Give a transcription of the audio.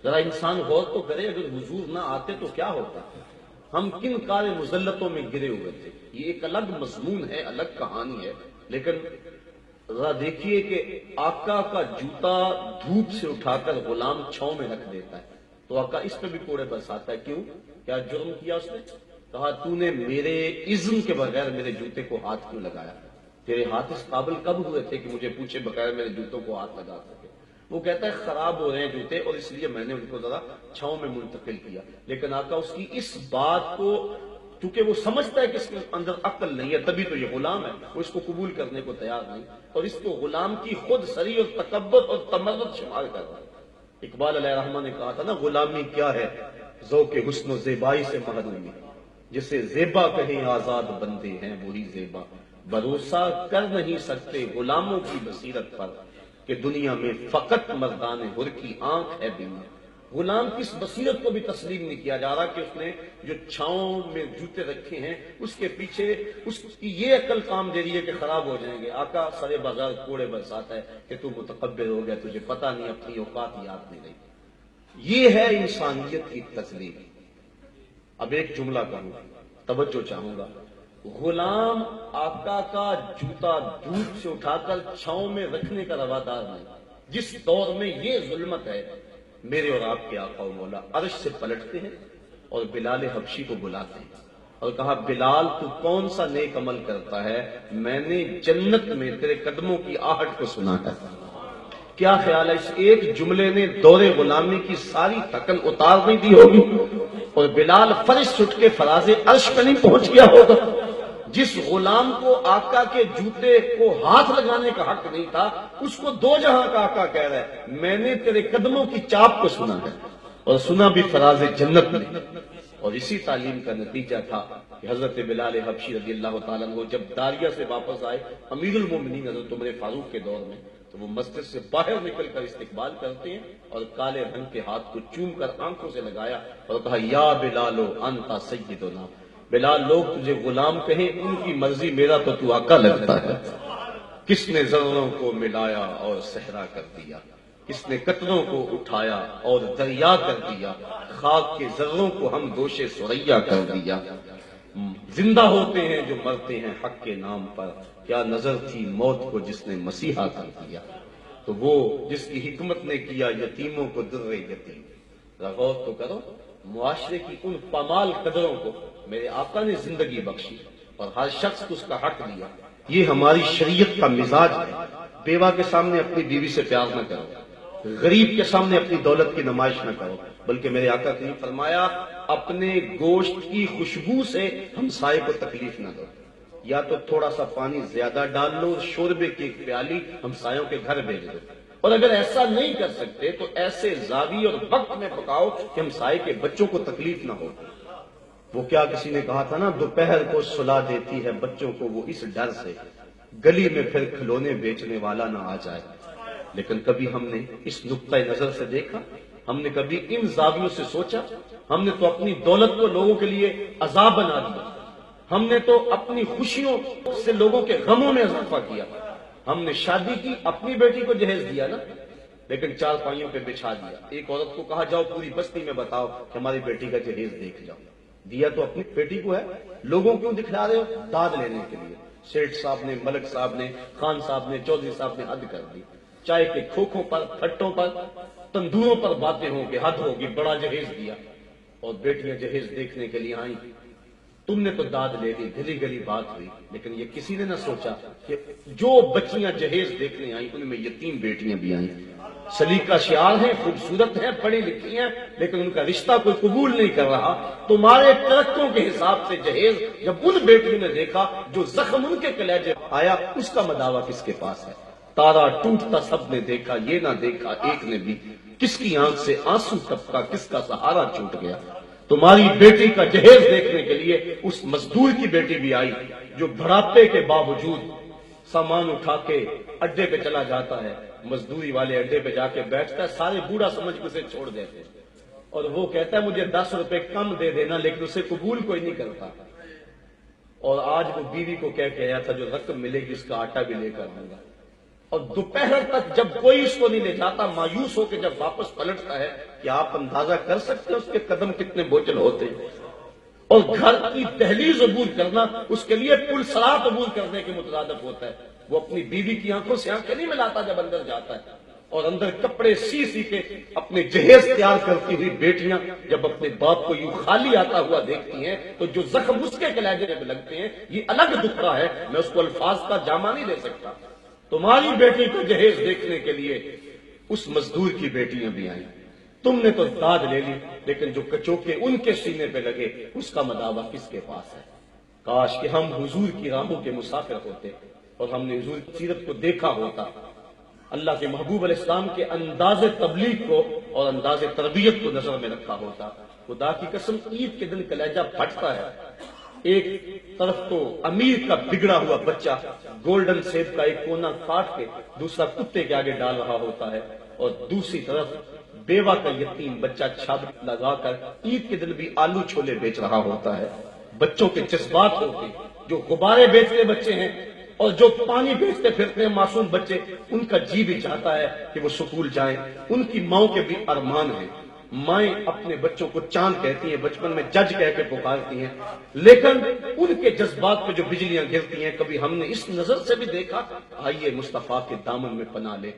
ذرا انسان غور تو کرے، اگر حضور نہ آتے تو کیا ہوتا، ہم کن کار مذلتوں میں گرے ہوئے تھے۔ یہ ایک الگ مضمون ہے، الگ کہانی ہے، لیکن ذرا دیکھیے کہ آقا کا جوتا دھوپ سے اٹھا کر غلام چھاؤں میں رکھ دیتا ہے تو آقا اس پہ بھی کوڑے برساتا ہے۔ کیوں؟ کیا جرم کیا اس نے؟ کہا تو نے میرے اذن کے بغیر میرے جوتے کو ہاتھ کیوں لگایا؟ تیرے ہاتھ اس قابل کب ہوئے تھے کہ مجھے پوچھے بغیر میرے جوتوں کو ہاتھ لگا سکے؟ وہ کہتا ہے خراب ہو رہے ہیں جوتے اور اس لیے میں نے ان کو ذرا چھاؤں میں منتقل کیا۔ لیکن آقا اس کی اس بات کو، چونکہ وہ سمجھتا ہے کہ اس کے اندر عقل نہیں ہے، تبھی تو یہ غلام ہے، وہ اس کو قبول کرنے کو تیار نہیں، اور اس کو غلام کی خود سری اور تکبر اور تمرد شمار کر رہا ہے۔ اقبال علیہ الرحمہ نے کہا تھا نا، غلامی کیا ہے ذوق حسن و زیبائی سے محرومی، جسے زیبا کہیں آزاد بندے ہیں وہی زیبا، بھروسہ کر نہیں سکتے غلاموں کی بصیرت پر کہ دنیا میں فقط مردان حر کی آنکھ ہے بینا۔ غلام کی اس بصیرت کو بھی تسلیم نہیں کیا جا رہا کہ اس نے جو چھاؤں میں جوتے رکھے ہیں اس کے پیچھے اس کی یہ عقل کام دے رہی ہے کہ خراب ہو جائیں گے۔ آقا سرے بازار کوڑے برساتا ہے کہ تو متکبر ہو گیا، تجھے پتہ نہیں، اپنی اوقات یاد نہیں رہی۔ یہ ہے انسانیت کی تسلیم۔ اب ایک جملہ کہوں، توجہ چاہوں گا، غلام آقا کا جوتا دھوپ سے اٹھا کر چھاؤں میں رکھنے کا روادار نہیں۔ جس دور میں یہ ظلمت ہے، میرے اور آپ کے آقا و مولا عرش سے پلٹتے ہیں اور بلال حبشی کو بلاتے ہیں اور کہا بلال تو کون سا نیک عمل کرتا ہے، میں نے جنت میں تیرے قدموں کی آہٹ کو سنا ہے۔ کیا خیال ہے اس ایک جملے نے دور غلامی کی ساری تھکن اتار نہیں دی ہوگی اور بلال فرش اٹھ کے فراز عرش پہ نہیں پہنچ گیا ہوگا؟ جس غلام کو آقا کے جوتے کو ہاتھ لگانے کا حق نہیں تھا، اس کو دو جہاں کا آقا کہہ رہا ہے میں نے تیرے قدموں کی چاپ کو سنا ہے، اور سنا بھی فراز جنت میں۔ اور اسی تعلیم کا نتیجہ تھا کہ حضرت بلال حبشی رضی اللہ تعالیٰ عنہ جب داریہ سے واپس آئے امیر المومنین حضرت عمر فاروق کے دور میں، تو وہ مسجد سے باہر نکل کر استقبال کرتے ہیں اور کالے رنگ کے ہاتھ کو چوم کر آنکھوں سے لگایا اور کہا یا بلالو انتا سیدنا، بلال لوگ تجھے غلام کہیں ان کی مرضی، میرا تو آقا لگتا ہے۔ کس نے ذروں کو ملایا اور صحرا کر دیا، کس نے قطروں کو اٹھایا اور دریا کر دیا، خاک کے ذروں کو ہم دوش سریا کر دیا۔ زندہ ہوتے ہیں جو مرتے ہیں حق کے نام پر، کیا نظر تھی موت کو جس نے مسیحا کر دیا۔ تو وہ جس کی حکمت نے کیا یتیموں کو در یتیم۔ غور تو کرو، معاشرے کی ان پامال قدروں کو میرے آقا نے زندگی بخشی اور ہر شخص کو اس کا حق دیا۔ یہ ہماری شریعت کا مزاج ہے۔ بیوہ کے سامنے اپنی بیوی سے پیار نہ کرو، غریب کے سامنے اپنی دولت کی نمائش نہ کرو، بلکہ میرے آقا نے فرمایا اپنے گوشت کی خوشبو سے ہمسائے کو تکلیف نہ دو، یا تو تھوڑا سا پانی زیادہ ڈال لو، شوربے کی ایک پیالی ہمسایوں کے گھر بھیج دو، اور اگر ایسا نہیں کر سکتے تو ایسے زاویے اور وقت میں پکاؤ کہ ہمسائے کے بچوں کو تکلیف نہ ہو۔ وہ کیا کسی نے کہا تھا نا، دوپہر کو سلا دیتی ہے بچوں کو وہ اس ڈر سے گلی میں پھر کھلونے بیچنے والا نہ آ جائے۔ لیکن کبھی ہم نے اس نقطۂ نظر سے دیکھا، ہم نے کبھی ان زاویوں سے سوچا؟ ہم نے تو اپنی دولت کو لوگوں کے لیے عذاب بنا دیا، ہم نے تو اپنی خوشیوں سے لوگوں کے غموں میں اضافہ کیا۔ ہم نے شادی کی، اپنی بیٹی کو جہیز دیا نا، لیکن چار پائیوں پہ بچھا دیا۔ ایک عورت کو کہا جاؤ پوری بستی میں بتاؤ کہ ہماری بیٹی کا جہیز دیکھ جاؤ۔ دیا تو اپنی بیٹی کو ہے، لوگوں کیوں دکھلا رہے ہو؟ داد لینے کے لیے۔ سیٹھ صاحب نے، ملک صاحب نے، خان صاحب نے، چودھری صاحب نے حد کر دی۔ چائے کے کھوکھوں پر، پھٹوں پر، تندوروں پر باتیں ہوں کہ حد ہوگی، بڑا جہیز دیا، اور بیٹیاں جہیز دیکھنے کے لیے آئیں۔ تم نے تو داد لے لی، گلی گلی بات ہوئی، لیکن یہ کسی نے نہ سوچا کہ جو بچیاں جہیز دیکھنے آئیں ان میں یتیم بیٹیاں بھی آئیں، سلیقہ شعار ہیں، خوبصورت ہیں، پڑھی لکھی ہیں، لیکن ان کا رشتہ کوئی قبول نہیں کر رہا۔ تمہارے ترکوں کے حساب سے جہیز جب ان بیٹیوں نے دیکھا جو زخم ان کے کلیجے آیا، اس کا مداوع کس کے پاس ہے؟ تارا ٹوٹتا سب نے دیکھا، یہ نہ دیکھا ایک نے بھی، کس کی آنکھ سے آنسو ٹپکا، کس کا سہارا چھوٹ گیا۔ تمہاری بیٹی کا جہیز دیکھنے کے لیے اس مزدور کی بیٹی بھی آئی جو بڑھاپے کے باوجود سامان اٹھا کے اڈے پہ چلا جاتا ہے، مزدوری والے اڈے پہ جا کے بیٹھتا ہے، سارے بوڑھا سمجھ کے اسے چھوڑ دیتے ہیں، اور وہ کہتا ہے مجھے 10 روپے کم دے دینا، لیکن اسے قبول کوئی نہیں کرتا۔ اور آج وہ بیوی کو کہہ کے آیا تھا جو رقم ملے گی اس کا آٹا بھی لے کر آؤں گا، اور دوپہر تک جب کوئی اس کو نہیں لے جاتا، مایوس ہو کے جب واپس پلٹتا ہے کہ آپ اندازہ کر سکتے ہیں اس کے قدم کتنے بوجھل ہوتے ہیں. اور گھر کی دہلیز عبور کرنا اس کے لیے پل صراط عبور کرنے کے مترادف ہوتا ہے. وہ اپنی بیوی کی آنکھوں سے آنکھیں نہیں ملاتا جب اندر جاتا ہے. اور اندر کپڑے سی سی کے اپنے جہیز تیار کرتی ہوئی بیٹیاں جب اپنے باپ کو یوں خالی آتا ہوا دیکھتی ہیں تو جو زخم اس کے کلیجے میں لگتے ہیں یہ الگ دکھ رہا ہے، میں اس کو الفاظ کا جامع نہیں دے سکتا. تمہاری بیٹی کا جہیز دیکھنے کے لیے اس مزدور کی بیٹیاں بھی آئیں. تم نے تو داد لے لی، لیکن جو کچوکے ان کے سینے پہ لگے اس کا مداوع کس کے پاس ہے؟ کاش کہ ہم حضور کی راہوں کے مسافر ہوتے اور ہم نے حضور کی سیرت کو دیکھا ہوتا، اللہ کے محبوب علیہ السلام کے انداز تبلیغ کو اور انداز تربیت کو نظر میں رکھا ہوتا. خدا کی قسم عید کے دن کلیجہ پھٹتا ہے. ایک طرف تو امیر کا بگڑا ہوا بچہ گولڈن سیب کا ایک کونا کاٹ کے دوسرا کتے کے آگے ڈال رہا ہوتا ہے، اور دوسری طرف بیوہ کا یتیم بچہ چھاپ لگا کر عید کے دن بھی آلو چھولے بیچ رہا ہوتا ہے. بچوں کے جذبات ہوتے، جو غبارے بیچتے بچے ہیں اور جو پانی بیچتے پھرتے ہیں معصوم بچے، ان کا جی بھی چاہتا ہے کہ وہ سکول جائیں. ان کی ماؤں کے بھی ارمان ہیں. مائیں اپنے بچوں کو چاند کہتی ہیں، بچپن میں جج کہہ کے پکارتی ہیں، لیکن ان کے جذبات پہ جو بجلیاں گرتی ہیں کبھی ہم نے اس نظر سے بھی دیکھا؟ آئیے مصطفیٰ کے دامن میں پناہ لے.